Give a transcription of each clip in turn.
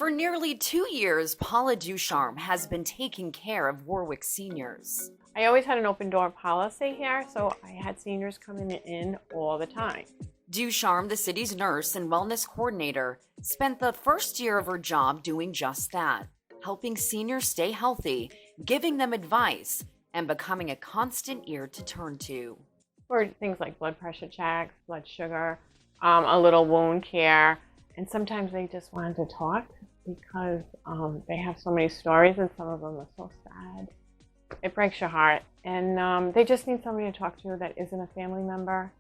For nearly 2 years, Paula Ducharme has been taking care of Warwick seniors. I always had an open door policy here, so I had seniors coming in all the time. Ducharme, the city's nurse and wellness coordinator, spent the first year of her job doing just that, helping seniors stay healthy, giving them advice, and becoming a constant ear to turn to. For things like blood pressure checks, blood sugar, a little wound care, and sometimes they just wanted to talk because they have so many stories and some of them are so sad. It breaks your heart, and they just need somebody to talk to that isn't a family member.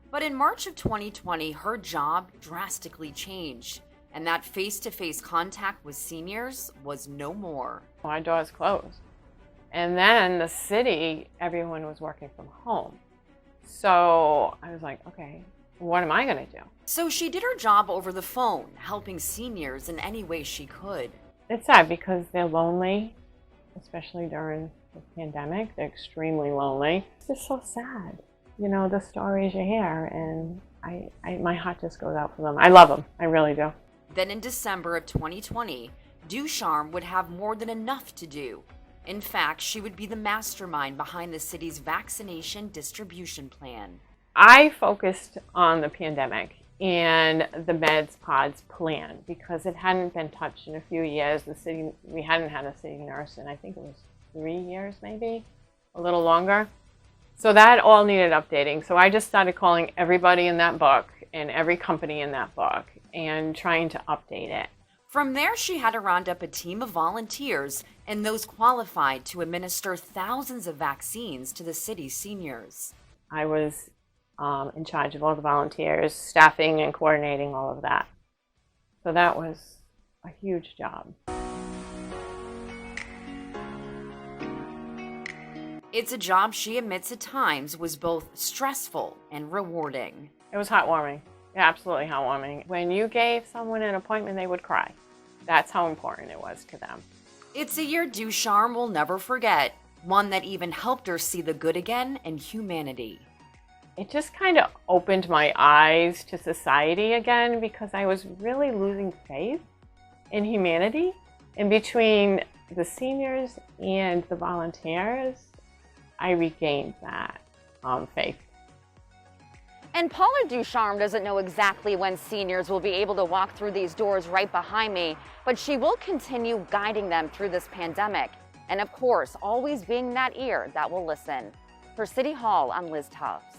But in March of 2020, her job drastically changed, and that face-to-face contact with seniors was no more. Our doors closed. And then the city, everyone was working from home. So I was like, okay, what am I going to do? So she did her job over the phone, helping seniors in any way she could. It's sad because they're lonely, especially during the pandemic. They're extremely lonely. It's just so sad. You know, the stories you hear, and my heart just goes out for them. I love them. I really do. Then in December of 2020, Ducharme would have more than enough to do. In fact, she would be the mastermind behind the city's vaccination distribution plan. I focused on the pandemic and the meds pods plan because it hadn't been touched in a few years. We hadn't had a city nurse in, I think it was 3 years, maybe a little longer. So that all needed updating. So I just started calling everybody in that book and every company in that book and trying to update it. From there, she had to round up a team of volunteers and those qualified to administer thousands of vaccines to the city's seniors. I was in charge of all the volunteers, staffing and coordinating all of that. So that was a huge job. It's a job she admits at times was both stressful and rewarding. It was heartwarming. Absolutely heartwarming. When you gave someone an appointment, they would cry. That's how important it was to them. It's a year Ducharme will never forget, one that even helped her see the good again and humanity. It just kind of opened my eyes to society again because I was really losing faith in humanity. And between the seniors and the volunteers, I regained that faith. And Paula Ducharme doesn't know exactly when seniors will be able to walk through these doors right behind me, but she will continue guiding them through this pandemic. And of course, always being that ear that will listen. For City Hall, I'm Liz Tufts.